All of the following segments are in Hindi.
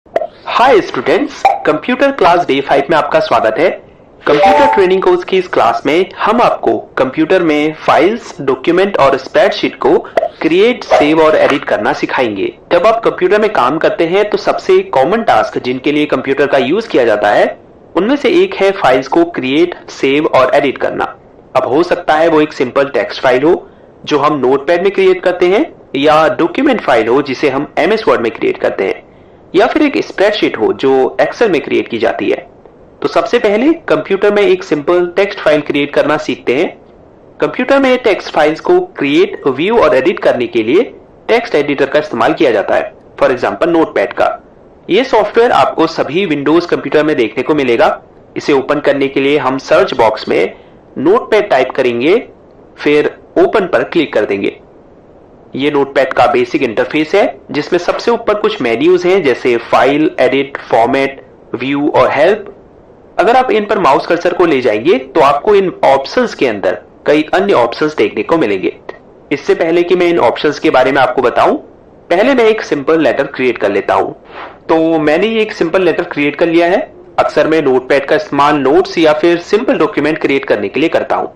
Hi students, computer class day 5 में आपका स्वागत है। कंप्यूटर ट्रेनिंग कोर्स की इस क्लास में हम आपको कंप्यूटर में फाइल्स, डॉक्यूमेंट और स्प्रेडशीट को क्रिएट, सेव और एडिट करना सिखाएंगे। जब आप कंप्यूटर में काम करते हैं तो सबसे कॉमन टास्क जिनके लिए कंप्यूटर का यूज किया जाता है उनमें से एक है फाइल्स को क्रिएट, सेव और एडिट करना। अब हो सकता है वो एक सिंपल टेक्स्ट फाइल हो जो हम नोटपैड में क्रिएट करते हैं, या डॉक्यूमेंट फाइल हो जिसे हम MS वर्ड में क्रिएट करते हैं, या फिर एक स्प्रेडशीट हो जो एक्सेल में क्रिएट की जाती है। तो सबसे पहले कंप्यूटर में एक सिंपल टेक्स्ट फाइल क्रिएट करना सीखते हैं। कंप्यूटर में टेक्स्ट फाइल्स को क्रिएट, व्यू और एडिट करने के लिए टेक्स्ट एडिटर का इस्तेमाल किया जाता है, फॉर एग्जांपल नोटपैड का। यह सॉफ्टवेयर आपको सभी विंडोज कंप्यूटर में देखने को मिलेगा। इसे ओपन करने के लिए हम सर्च बॉक्स में नोटपैड टाइप करेंगे, फिर ओपन पर क्लिक कर देंगे। ये नोटपैड का बेसिक इंटरफेस है जिसमें सबसे ऊपर कुछ मेन्यूज हैं जैसे फाइल, एडिट, फॉर्मेट, व्यू और हेल्प। अगर आप इन पर माउस कर्सर को ले जाएंगे तो आपको इन ऑप्शंस के अंदर कई अन्य ऑप्शंस देखने को मिलेंगे। इससे पहले कि मैं इन ऑप्शंस के बारे में आपको बताऊं, पहले मैं एक सिंपल लेटर क्रिएट कर लेता हूं। तो मैंने ये एक सिंपल लेटर क्रिएट कर लिया है। अक्सर मैं नोटपैड का इस्तेमाल नोट्स या फिर सिंपल डॉक्यूमेंट क्रिएट करने के लिए करता हूं।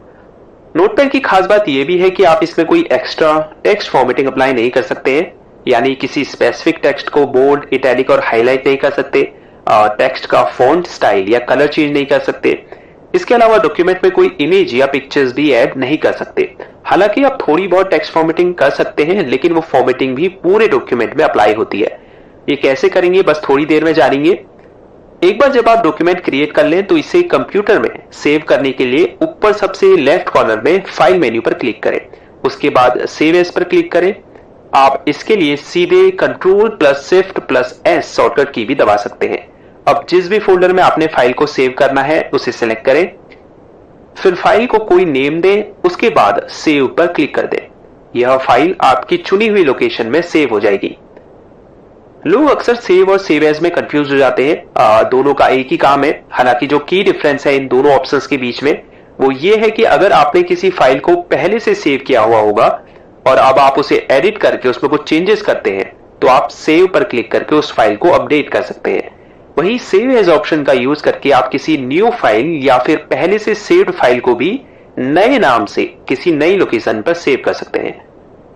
नोटपैड की खास बात यह भी है कि आप इसमें कोई एक्स्ट्रा टेक्स्ट फॉर्मेटिंग अप्लाई नहीं कर सकते हैं, यानी किसी स्पेसिफिक टेक्स्ट को बोल्ड, इटैलिक और हाईलाइट नहीं कर सकते, टेक्स्ट का फॉन्ट स्टाइल या कलर चेंज नहीं कर सकते। इसके अलावा डॉक्यूमेंट में कोई इमेज या पिक्चर्स भी ऐड नहीं कर सकते। हालांकि आप थोड़ी बहुत टेक्स्ट फॉर्मेटिंग कर सकते हैं, लेकिन वो फॉर्मेटिंग भी पूरे डॉक्यूमेंट में अप्लाई होती है। ये कैसे करेंगे बस थोड़ी देर में जानेंगे। एक बार जब आप डॉक्यूमेंट क्रिएट कर लें तो इसे कंप्यूटर में सेव करने के लिए ऊपर सबसे लेफ्ट कॉर्नर में फाइल मेन्यू पर क्लिक करें। उसके बाद सेव एज पर क्लिक करें। आप इसके लिए सीधे Ctrl+Shift+S शॉर्टकट की भी दबा सकते हैं। अब जिस भी फोल्डर में आपने फाइल को सेव करना है उसे सिलेक्ट करें, फिर फाइल को कोई नेम दें, उसके बाद सेव पर क्लिक कर दें। यह फाइल आपकी चुनी हुई लोकेशन में सेव हो जाएगी। लोग अक्सर सेव और सेव एज में कंफ्यूज हो जाते हैं। दोनों का एक ही काम है। हालांकि जो की डिफरेंस है इन दोनों ऑप्शंस के बीच में वो ये है कि अगर आपने किसी फाइल को पहले से सेव किया हुआ होगा और अब आप उसे एडिट करके उसमें कुछ चेंजेस करते हैं तो आप सेव पर क्लिक करके उस फाइल को अपडेट कर सकते हैं। वहीं सेव एज ऑप्शन का यूज करके आप किसी न्यू फाइल या फिर पहले से सेव्ड फाइल को भी नए नाम से किसी नई लोकेशन पर सेव कर सकते हैं।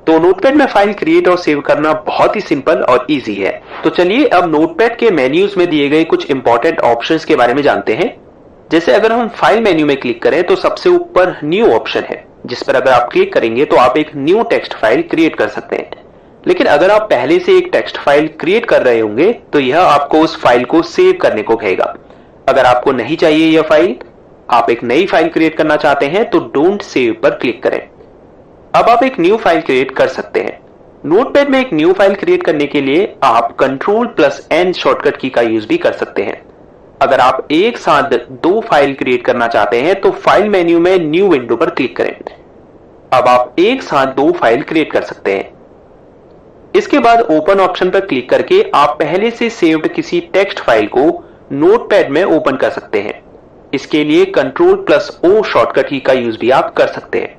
तो नोटपैड में फाइल क्रिएट और सेव करना बहुत ही सिंपल और इजी है। तो चलिए अब नोटपैड के मेन्यूज में दिए गए कुछ इंपॉर्टेंट ऑप्शंस के बारे में जानते हैं। जैसे अगर हम फाइल मेन्यू में क्लिक करें तो सबसे ऊपर न्यू ऑप्शन है, जिस पर अगर आप क्लिक करेंगे तो आप एक न्यू टेक्स्ट फाइल क्रिएट कर सकते हैं। लेकिन अगर आप पहले से एक टेक्स्ट फाइल क्रिएट कर रहे होंगे तो यह आपको उस फाइल को सेव करने को कहेगा। अगर आपको नहीं चाहिए यह फाइल, आप एक नई फाइल क्रिएट करना चाहते हैं तो डोंट सेव पर क्लिक करें। अब आप एक न्यू फाइल क्रिएट कर सकते हैं। नोटपैड में एक न्यू फाइल क्रिएट करने के लिए आप Ctrl+N शॉर्टकट की का यूज भी कर सकते हैं। अगर आप एक साथ दो फाइल क्रिएट करना चाहते हैं तो फाइल मेन्यू में न्यू विंडो पर क्लिक करें। अब आप एक साथ दो फाइल क्रिएट कर सकते हैं। इसके बाद ओपन ऑप्शन पर क्लिक करके आप पहले से सेव्ड किसी टेक्स्ट फाइल को नोटपैड में ओपन कर सकते हैं। इसके लिए Ctrl+O शॉर्टकट की का यूज भी आप कर सकते हैं।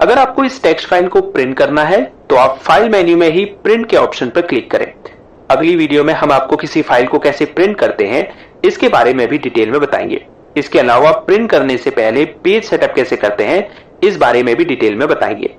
अगर आपको इस टेक्स्ट फाइल को प्रिंट करना है तो आप फाइल मेन्यू में ही प्रिंट के ऑप्शन पर क्लिक करें। अगली वीडियो में हम आपको किसी फाइल को कैसे प्रिंट करते हैं इसके बारे में भी डिटेल में बताएंगे। इसके अलावा प्रिंट करने से पहले पेज सेटअप कैसे करते हैं इस बारे में भी डिटेल में बताएंगे।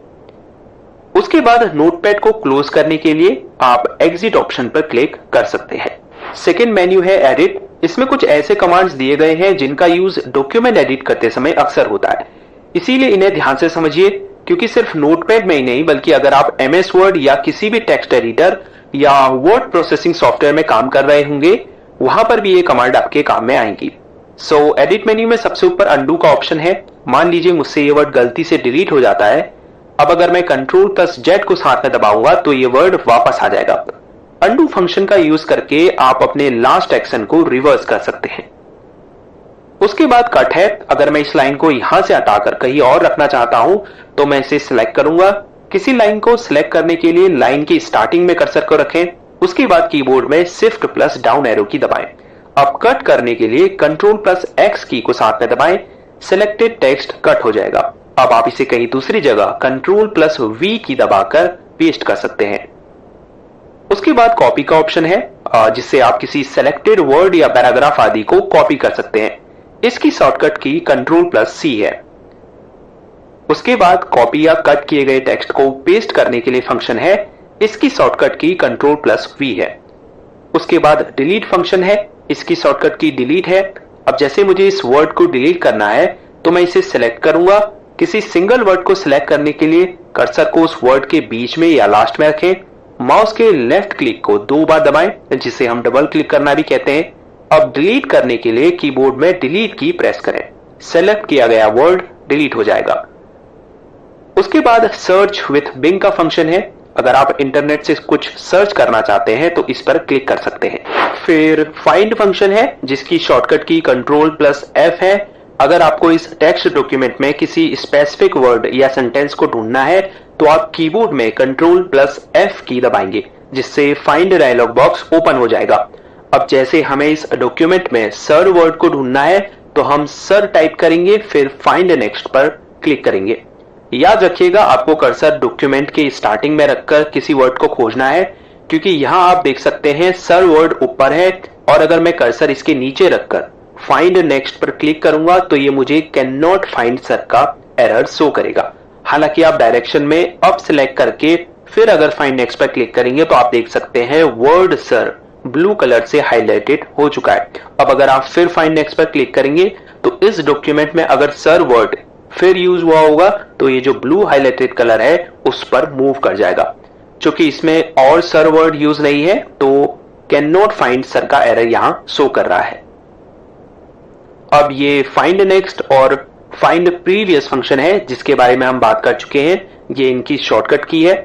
उसके बाद नोटपैड को क्लोज करने के लिए आप एग्जिट ऑप्शन पर क्लिक कर सकते हैं। सेकेंड मेन्यू है एडिट। इसमें कुछ ऐसे कमांड्स दिए गए हैं जिनका यूज डॉक्यूमेंट एडिट करते समय अक्सर होता है, इसीलिए इन्हें ध्यान से समझिए, क्योंकि सिर्फ नोटपैड में ही नहीं बल्कि अगर आप MS वर्ड या किसी भी टेक्स्ट एडिटर या वर्ड प्रोसेसिंग सॉफ्टवेयर में काम कर रहे होंगे वहां पर भी ये कमांड आपके काम में आएंगी। सो एडिट मेन्यू में सबसे ऊपर अंडू का ऑप्शन है। मान लीजिए मुझसे ये वर्ड गलती से डिलीट हो जाता है। अब अगर मैं Ctrl+Z को साथ में दबाऊंगा तो ये वर्ड वापस आ जाएगा। अंडू फंक्शन का यूज करके आप अपने लास्ट एक्शन को रिवर्स कर सकते हैं। उसके बाद कट है। अगर मैं इस लाइन को यहां से हटाकर कहीं और रखना चाहता हूं तो मैं इसे सिलेक्ट करूंगा। किसी लाइन को सिलेक्ट करने के लिए लाइन की स्टार्टिंग में कर्सर को रखें, उसके बाद कीबोर्ड में Shift+डाउन एरो की दबाएं। अब कट करने के लिए Ctrl+X की को साथ में दबाएं। सिलेक्टेड टेक्स्ट कट हो जाएगा। अब आप इसे कहीं दूसरी जगह Ctrl+V की दबाकर पेस्ट कर सकते हैं। उसके बाद कॉपी का ऑप्शन है, जिससे आप किसी सेलेक्टेड वर्ड या पैराग्राफ आदि को कॉपी कर सकते हैं। इसकी शॉर्टकट की Ctrl+C है। उसके बाद कॉपी या कट किए गए टेक्स्ट को पेस्ट करने के लिए फंक्शन है, इसकी शॉर्टकट की Ctrl+V है। उसके बाद डिलीट फंक्शन है, इसकी शॉर्टकट की डिलीट है। अब जैसे मुझे इस वर्ड को डिलीट करना है तो मैं इसे सिलेक्ट करूंगा। किसी सिंगल वर्ड को सिलेक्ट करने के लिए कर्सर को उस वर्ड के बीच में या लास्ट में रखें, माउस के लेफ्ट क्लिक को 2 बार दबाएं, जिसे हम डबल क्लिक करना भी कहते हैं। अब डिलीट करने के लिए कीबोर्ड में डिलीट की प्रेस करें, सेलेक्ट किया गया वर्ड डिलीट हो जाएगा। उसके बाद सर्च विथ बिंग का फंक्शन है, अगर आप इंटरनेट से कुछ सर्च करना चाहते हैं तो इस पर क्लिक कर सकते हैं। फिर फाइंड फंक्शन है, जिसकी शॉर्टकट की Ctrl+F है। अगर आपको इस टेक्स्ट डॉक्यूमेंट में किसी स्पेसिफिक वर्ड या सेंटेंस को ढूंढना है तो आप कीबोर्ड में Ctrl+F की दबाएंगे, जिससे फाइंड डायलॉग बॉक्स ओपन हो जाएगा। अब जैसे हमें इस डॉक्यूमेंट में सर वर्ड को ढूंढना है तो हम सर टाइप करेंगे, फिर फाइंड नेक्स्ट पर क्लिक करेंगे। याद रखिएगा, आपको कर्सर डॉक्यूमेंट के स्टार्टिंग में रखकर किसी वर्ड को खोजना है, क्योंकि यहां आप देख सकते हैं सर वर्ड ऊपर है, और अगर मैं कर्सर इसके नीचे रखकर फाइंड नेक्स्ट पर क्लिक करूंगा तो ये मुझे कैन नॉट फाइंड सर का एरर शो करेगा। हालांकि आप डायरेक्शन में अप सिलेक्ट करके फिर अगर फाइंड नेक्स्ट पर क्लिक करेंगे तो आप देख सकते हैं वर्ड सर ब्लू कलर से हाईलाइटेड हो चुका है। अब अगर आप फिर फाइंड नेक्स्ट पर क्लिक करेंगे तो इस डॉक्यूमेंट में अगर सर वर्ड फिर यूज हुआ होगा तो ये जो ब्लू हाईलाइटेड कलर है उस पर मूव कर जाएगा। चूंकि इसमें और सर वर्ड यूज नहीं है तो कैन नॉट फाइंड सर का एरर यहां शो कर रहा है। अब ये फाइंड नेक्स्ट और फाइंड प्रीवियस फंक्शन है, जिसके बारे में हम बात कर चुके हैं, ये इनकी शॉर्टकट की है।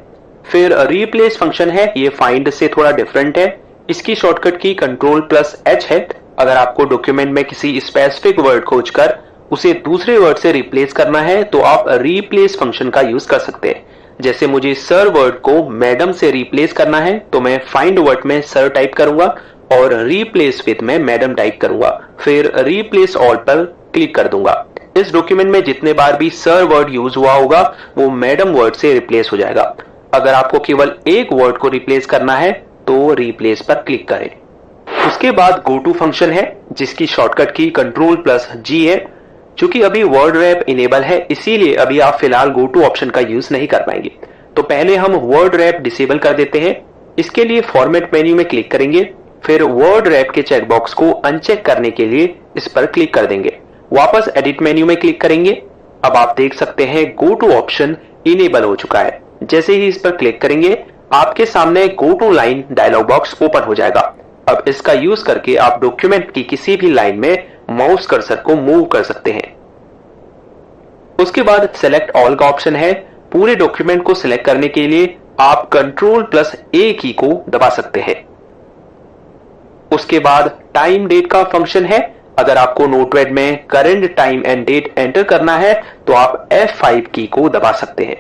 फिर रिप्लेस फंक्शन है, ये फाइंड से थोड़ा डिफरेंट है, इसकी शॉर्टकट की Ctrl+H है। अगर आपको डॉक्यूमेंट में किसी स्पेसिफिक वर्ड खोजकर उसे दूसरे वर्ड से रिप्लेस करना है तो आप रिप्लेस फंक्शन का यूज कर सकते हैं। जैसे मुझे सर वर्ड को मैडम से रिप्लेस करना है तो मैं फाइंड वर्ड में सर टाइप करूंगा और रिप्लेस विथ में मैडम टाइप करूंगा, फिर रिप्लेस ऑल पर क्लिक कर दूंगा। इस डॉक्यूमेंट में जितने बार भी सर वर्ड यूज हुआ होगा वो मैडम वर्ड से रिप्लेस हो जाएगा। अगर आपको केवल एक वर्ड को रिप्लेस करना है तो रिप्लेस पर क्लिक करें। उसके बाद गो टू फंक्शन है, जिसकी शॉर्टकट की Ctrl+G है। चूंकि अभी वर्ड रैप इनेबल है, इसीलिए अभी आप फिलहाल गो टू ऑप्शन का यूज नहीं कर पाएंगे। तो पहले हम वर्ड रैप डिसेबल कर देते हैं। इसके लिए फॉर्मेट मेन्यू में क्लिक करेंगे, फिर वर्ड रैप के चेकबॉक्स को अनचेक करने के लिए इस पर क्लिक कर देंगे। वापस एडिट मेन्यू में क्लिक करेंगे। अब आप देख सकते हैं गो टू ऑप्शन इनेबल हो चुका है। जैसे ही इस पर क्लिक करेंगे आपके सामने go to line dialog box open हो जाएगा। अब इसका यूज करके आप डॉक्यूमेंट की किसी भी लाइन में माउस कर्सर को मूव कर सकते हैं। उसके बाद सेलेक्ट ऑल का ऑप्शन है। पूरे डॉक्यूमेंट को सिलेक्ट करने के लिए आप Ctrl+A की को दबा सकते हैं। उसके बाद टाइम डेट का फंक्शन है। अगर आपको नोटपैड में current time and date enter करना है तो आप F5 की को दबा सकते हैं।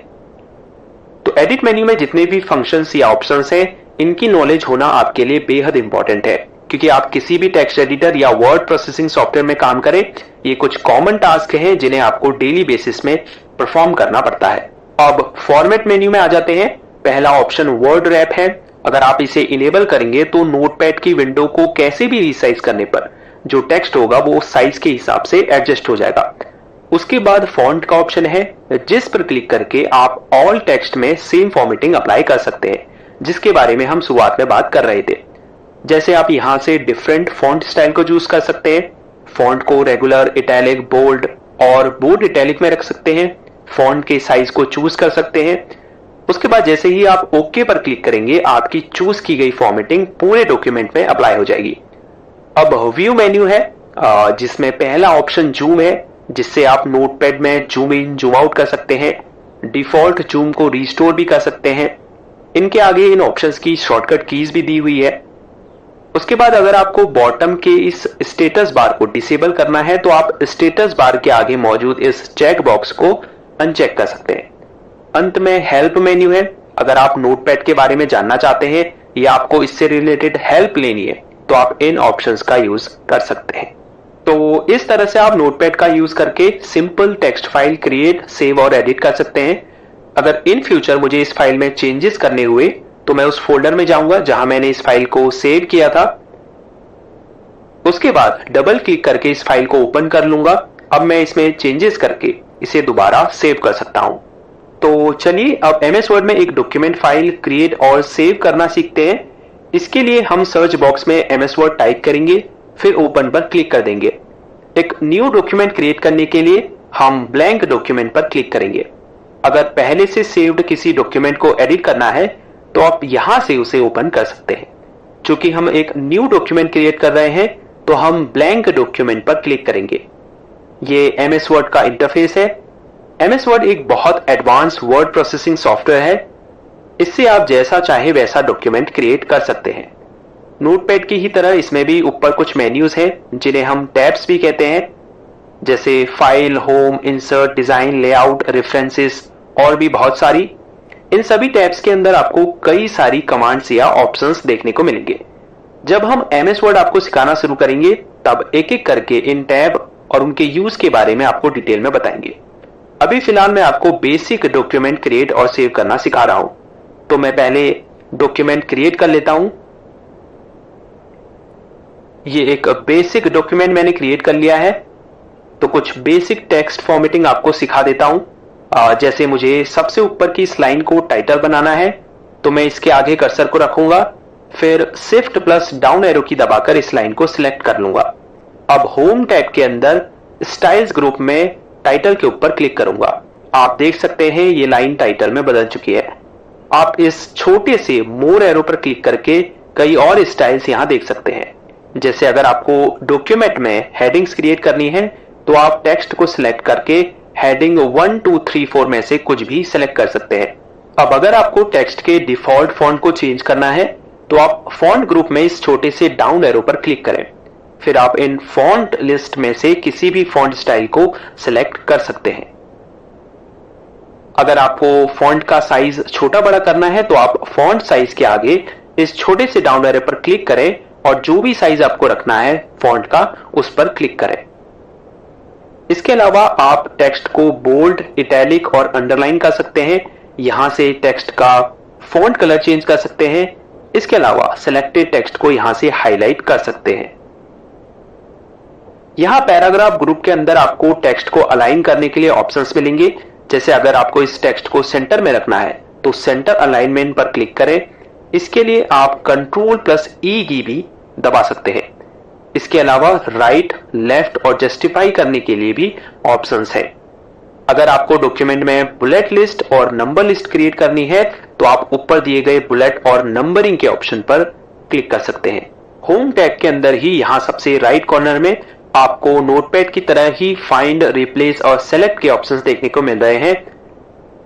तो एडिट मेन्यू में जितने भी फंक्शंस या ऑप्शंस हैं, इनकी नॉलेज होना आपके लिए बेहद इंपॉर्टेंट है, क्योंकि आप किसी भी टेक्स्ट एडिटर या वर्ड प्रोसेसिंग सॉफ्टवेयर में काम करें, ये कुछ कॉमन टास्क हैं जिन्हें आपको डेली बेसिस में परफॉर्म करना पड़ता है। अब फॉर्मेट मेन्यू में आ जाते हैं। पहला ऑप्शन वर्ड रैप है। अगर आप इसे इनेबल करेंगे तो नोटपैड की विंडो को कैसे भी रीसाइज करने पर जो टेक्स्ट होगा वो साइज के हिसाब से एडजस्ट हो जाएगा। उसके बाद फॉन्ट का ऑप्शन है, जिस पर क्लिक करके आप ऑल टेक्स्ट में सेम फॉर्मेटिंग अप्लाई कर सकते हैं, जिसके बारे में हम शुरुआत में बात कर रहे थे। जैसे आप यहां से डिफरेंट फॉन्ट स्टाइल को चूज कर सकते हैं। फॉन्ट को रेगुलर, इटैलिक, बोल्ड और बोल्ड इटैलिक में रख सकते हैं। फॉन्ट के साइज को चूज कर सकते हैं। उसके बाद जैसे ही आप ओके पर क्लिक करेंगे आपकी चूज की गई फॉर्मेटिंग पूरे डॉक्यूमेंट में अप्लाई हो जाएगी। अब व्यू मेन्यू है, जिसमें पहला ऑप्शन जूम है, जिससे आप नोटपैड में जूम इन जूम आउट कर सकते हैं। डिफॉल्ट जूम को रिस्टोर भी कर सकते हैं। इनके आगे इन ऑप्शंस की शॉर्टकट कीज भी दी हुई है। उसके बाद अगर आपको बॉटम के इस स्टेटस बार को डिसेबल करना है तो आप स्टेटस बार के आगे मौजूद इस चेक बॉक्स को अनचेक कर सकते हैं। अंत में हेल्प मेन्यू है। अगर आप नोटपैड के बारे में जानना चाहते हैं या आपको इससे रिलेटेड हेल्प लेनी है तो आप इन ऑप्शंस का यूज कर सकते हैं। तो इस तरह से आप नोटपैड का यूज करके simple text file create, save और एडिट कर सकते हैं। अगर इन फ्यूचर मुझे इस फाइल में चेंजेस करने हुए तो मैं उस फोल्डर में जाऊंगा जहां मैंने इस फाइल को सेव किया था। उसके बाद डबल क्लिक करके इस फाइल को ओपन कर लूंगा। अब मैं इसमें चेंजेस करके इसे दोबारा सेव कर सकता हूं। तो चलिए अब एमएस वर्ड में एक डॉक्यूमेंट फाइल क्रिएट और सेव करना सीखते हैं। इसके लिए हम सर्च बॉक्स में एमएस वर्ड टाइप करेंगे, फिर ओपन पर क्लिक कर देंगे। एक न्यू डॉक्यूमेंट क्रिएट करने के लिए हम ब्लैंक डॉक्यूमेंट पर क्लिक करेंगे। अगर पहले से सेव्ड किसी डॉक्यूमेंट को एडिट करना है तो आप यहां से उसे ओपन कर सकते हैं। चूंकि हम एक न्यू डॉक्यूमेंट क्रिएट कर रहे हैं तो हम ब्लैंक डॉक्यूमेंट पर क्लिक करेंगे। ये एमएस वर्ड का इंटरफेस है। एमएस वर्ड एक बहुत एडवांस वर्ड प्रोसेसिंग सॉफ्टवेयर है। इससे आप जैसा चाहे वैसा डॉक्यूमेंट क्रिएट कर सकते हैं। नोटपैड की ही तरह इसमें भी ऊपर कुछ मेन्यूज हैं जिन्हें हम टैब्स भी कहते हैं, जैसे file, home, insert, design, layout, references और भी बहुत सारी। इन सभी टैब्स के अंदर आपको कई सारी कमांड्स या ऑप्शंस देखने को मिलेंगे। जब हम एमएस वर्ड आपको सिखाना शुरू करेंगे तब एक एक करके इन टैब और उनके यूज के बारे में आपको डिटेल में बताएंगे। अभी फिलहाल मैं आपको बेसिक डॉक्यूमेंट क्रिएट और सेव करना सिखा रहा हूं। तो मैं पहले डॉक्यूमेंट क्रिएट कर लेता हूं। ये एक बेसिक डॉक्यूमेंट मैंने क्रिएट कर लिया है। तो कुछ बेसिक टेक्स्ट फॉर्मेटिंग आपको सिखा देता हूं। जैसे मुझे सबसे ऊपर की इस लाइन को टाइटल बनाना है तो मैं इसके आगे कर्सर को रखूंगा, फिर शिफ्ट प्लस डाउन एरो की दबाकर इस लाइन को सिलेक्ट कर लूंगा। अब होम टैब के अंदर स्टाइल्स ग्रुप में टाइटल के ऊपर क्लिक करूंगा। आप देख सकते हैं ये लाइन टाइटल में बदल चुकी है। आप इस छोटे से मोर एरो पर क्लिक करके कई और स्टाइल्स यहां देख सकते हैं। जैसे अगर आपको डॉक्यूमेंट में हेडिंग्स क्रिएट करनी है तो आप टेक्स्ट को सिलेक्ट करके हेडिंग 1, 2, 3, 4 में से कुछ भी सिलेक्ट कर सकते हैं। अब अगर आपको टेक्स्ट के डिफॉल्ट फॉन्ट को चेंज करना है तो आप फॉन्ट ग्रुप में इस छोटे से डाउन एरो पर क्लिक करें। फिर आप इन फॉन्ट लिस्ट में से किसी भी फॉन्ट स्टाइल को सिलेक्ट कर सकते हैं। अगर आपको फॉन्ट का साइज छोटा बड़ा करना है तो आप फॉन्ट साइज के आगे इस छोटे से डाउन एरो पर क्लिक करें और जो भी साइज आपको रखना है फॉन्ट का उस पर क्लिक करें। इसके अलावा आप टेक्स्ट को बोल्ड, इटैलिक और अंडरलाइन कर सकते हैं। यहां से टेक्स्ट का फॉन्ट कलर चेंज कर सकते हैं। इसके अलावा सिलेक्टेड टेक्स्ट को यहां से हाईलाइट कर सकते हैं। यहां पैराग्राफ ग्रुप के अंदर आपको टेक्स्ट को अलाइन करने के लिए ऑप्शंस मिलेंगे। जैसे अगर आपको इस टेक्स्ट को सेंटर में रखना है तो सेंटर अलाइनमेंट पर क्लिक करें। इसके लिए आप कंट्रोल प्लस ई की भी दबा सकते हैं। इसके अलावा राइट, लेफ्ट और जस्टिफाई करने के लिए भी ऑप्शंस है। अगर आपको डॉक्यूमेंट में बुलेट लिस्ट और नंबर लिस्ट क्रिएट करनी है तो आप ऊपर दिए गए बुलेट और नंबरिंग के ऑप्शन पर क्लिक कर सकते हैं। होम टैग के अंदर ही यहां सबसे राइट कॉर्नर में आपको नोटपैड की तरह ही फाइंड, रिप्लेस और सेलेक्ट के ऑप्शंस देखने को मिल रहे हैं।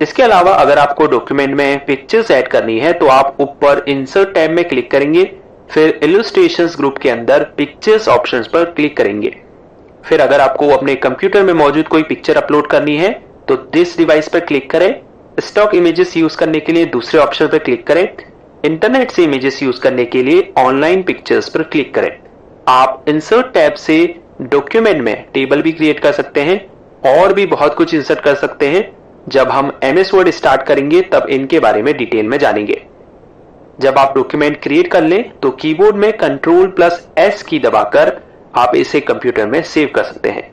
इसके अलावा अगर आपको डॉक्यूमेंट में पिक्चर्स ऐड करनी है तो आप ऊपर इंसर्ट टैब में क्लिक करेंगे, फिर इलस्ट्रेशंस ग्रुप के अंदर पिक्चर्स ऑप्शंस पर क्लिक करेंगे। फिर अगर आपको अपने कंप्यूटर में मौजूद कोई पिक्चर अपलोड करनी है तो दिस डिवाइस पर क्लिक करें। स्टॉक इमेजेस यूज करने के लिए दूसरे ऑप्शन पर क्लिक करें। इंटरनेट से इमेजेस यूज करने के लिए ऑनलाइन पिक्चर्स पर क्लिक करें। आप इंसर्ट टैब से डॉक्यूमेंट में टेबल भी क्रिएट कर सकते हैं और भी बहुत कुछ इंसर्ट कर सकते हैं। जब हम एमएस वर्ड स्टार्ट करेंगे तब इनके बारे में डिटेल में जानेंगे। जब आप डॉक्यूमेंट क्रिएट कर लें तो कीबोर्ड में कंट्रोल प्लस एस की दबाकर आप इसे कंप्यूटर में सेव कर सकते हैं।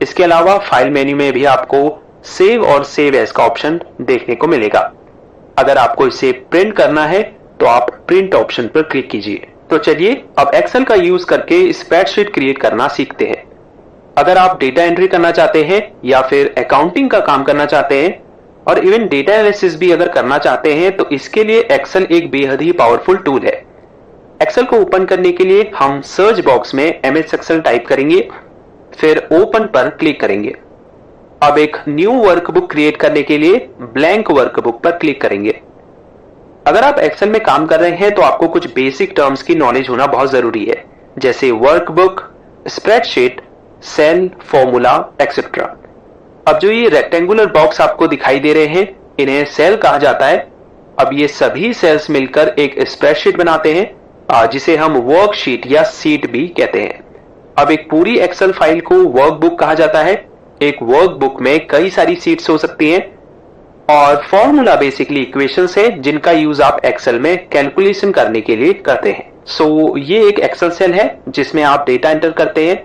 इसके अलावा फाइल मेन्यू में भी आपको सेव और सेव एज का ऑप्शन देखने को मिलेगा। अगर आपको इसे प्रिंट करना है तो आप प्रिंट ऑप्शन पर क्लिक कीजिए। तो चलिए अब एक्सेल का यूज करके स्प्रेडशीट क्रिएट करना सीखते हैं। अगर आप डेटा एंट्री करना चाहते हैं या फिर अकाउंटिंग का काम करना चाहते हैं और इवन डेटा एनालिसिस भी अगर करना चाहते हैं तो इसके लिए एक्सेल एक बेहद ही पावरफुल टूल है। एक्सेल को ओपन करने के लिए हम सर्च बॉक्स में एमएस एक्सेल टाइप करेंगे, फिर ओपन पर क्लिक करेंगे। अब एक न्यू वर्कबुक क्रिएट करने के लिए ब्लैंक वर्कबुक पर क्लिक करेंगे। अगर आप एक्सेल में काम कर रहे हैं तो आपको कुछ बेसिक टर्म्स की नॉलेज होना बहुत जरूरी है, जैसे workbook, spreadsheet, cell, formula etcetera. अब जो ये रेक्टेंगुलर बॉक्स आपको दिखाई दे रहे हैं इन्हें सेल कहा जाता है। अब ये सभी सेल्स मिलकर एक स्प्रेडशीट बनाते हैं जिसे हम वर्कशीट या सीट भी कहते हैं। अब एक पूरी एक्सेल फाइल को वर्कबुक कहा जाता है। एक वर्कबुक में कई सारी सीट्स हो सकती हैं। और फॉर्मूला बेसिकली इक्वेशंस है जिनका यूज आप एक्सेल में कैलकुलेशन करने के लिए करते हैं। सो ये एक एक्सेल सेल है जिसमें आप डेटा एंटर करते हैं।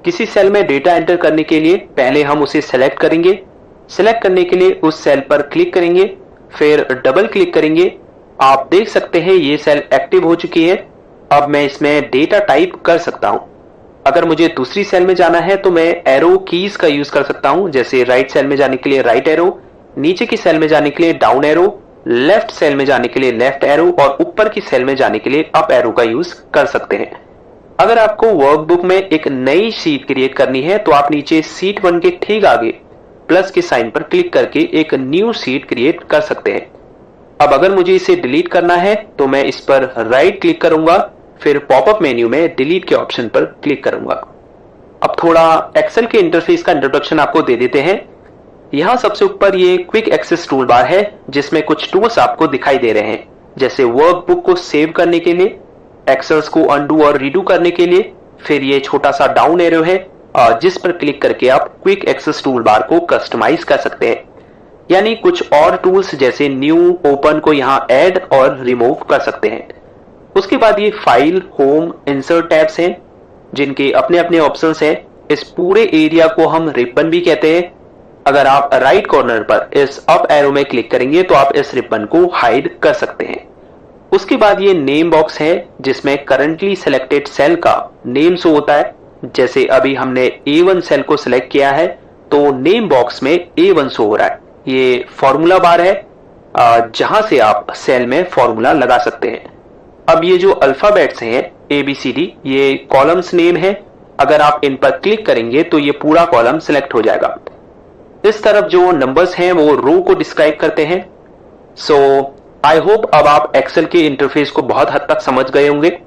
किसी सेल में डेटा एंटर करने के लिए पहले हम उसे सेलेक्ट करेंगे। सेलेक्ट करने के लिए उस सेल पर क्लिक करेंगे, फिर डबल क्लिक करेंगे। आप देख सकते हैं ये सेल एक्टिव हो चुकी है। अब मैं इसमें डेटा टाइप कर सकता हूं। अगर मुझे दूसरी सेल में जाना है तो मैं एरो कीज का यूज कर सकता हूं, जैसे राइट सेल में जाने के लिए राइट एरो, नीचे की सेल में जाने के लिए डाउन एरो, लेफ्ट सेल में जाने के लिए लेफ्ट एरो और ऊपर की सेल में जाने के लिए अप एरो का यूज कर सकते हैं। अगर आपको वर्कबुक में एक नई शीट क्रिएट करनी है तो आप नीचे शीट 1 के ठीक आगे प्लस के साइन पर क्लिक करके एक न्यू शीट क्रिएट कर सकते हैं। अब अगर मुझे इसे डिलीट करना है तो मैं इस पर राइट क्लिक करूंगा, फिर पॉपअप मेन्यू में डिलीट के ऑप्शन पर क्लिक करूंगा। अब थोड़ा एक्सेल के इंटरफेस का इंट्रोडक्शन आपको दे देते हैं। यहां सबसे ऊपर ये क्विक एक्सेस टूल बार है जिसमें कुछ टूल्स आपको दिखाई दे रहे हैं, जैसे वर्कबुक को सेव करने के लिए, एक्सेल्स को अनडू और रीडू करने के लिए, फिर ये छोटा सा डाउन एरो है जिस पर क्लिक करके आप क्विक एक्सेस टूल बार को कस्टमाइज कर सकते हैं। यानी कुछ और टूल्स जैसे न्यू, ओपन को यहां ऐड और रिमूव कर सकते हैं। उसके बाद ये फाइल, होम, इंसर्ट टैब्स हैं जिनके अपने अपने ऑप्शंस हैं। इस पूरे एरिया को हम रिबन भी कहते हैं। अगर आप राइट कॉर्नर पर इस अप एरो में क्लिक करेंगे तो आप इस रिबन को हाइड कर सकते हैं। उसके बाद ये नेम बॉक्स है जिसमें करंटली सिलेक्टेड सेल का नेम शो होता है। जैसे अभी हमने A1 सेल को सिलेक्ट किया है तो नेम बॉक्स में A1 शो हो रहा है। ये फॉर्मूला बार है जहां से आप सेल में फॉर्मूला लगा सकते हैं। अब ये जो अल्फाबेट्स हैं ABCD, ये कॉलम्स नेम है। अगर आप इन पर क्लिक करेंगे तो ये पूरा कॉलम सिलेक्ट हो जाएगा। इस तरफ जो नंबर्स हैं वो रो को डिस्क्राइब करते हैं। सो आई होप अब आप एक्सेल के इंटरफेस को बहुत हद तक समझ गए होंगे।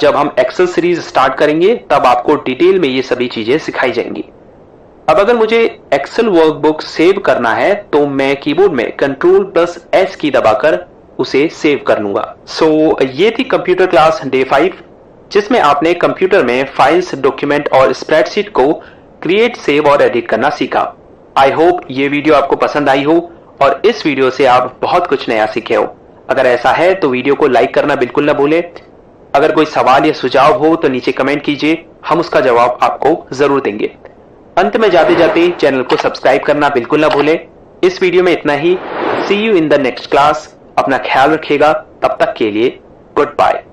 जब हम एक्सेल सीरीज स्टार्ट करेंगे तब आपको डिटेल में ये सभी चीजें सिखाई जाएंगी। अब अगर मुझे एक्सेल वर्कबुक सेव करना है तो मैं कीबोर्ड में Ctrl+S की दबाकर उसे सेव कर लूंगा। सो ये थी कंप्यूटर क्लास डे 5 जिसमें आपने कंप्यूटर में फाइल्स, डॉक्यूमेंट और स्प्रेडशीट को क्रिएट, सेव और एडिट करना सीखा। आई होप ये वीडियो आपको पसंद आई हो और इस वीडियो से आप बहुत कुछ नया सीखे हो। अगर ऐसा है तो वीडियो को लाइक करना बिल्कुल ना भूलें। अगर कोई सवाल या सुझाव हो तो नीचे कमेंट कीजिए, हम उसका जवाब आपको जरूर देंगे। अंत में जाते जाते चैनल को सब्सक्राइब करना बिल्कुल ना भूलें। इस वीडियो में इतना ही। See you in the next class. अपना ख्याल रखिएगा। तब तक के लिए गुड बाय।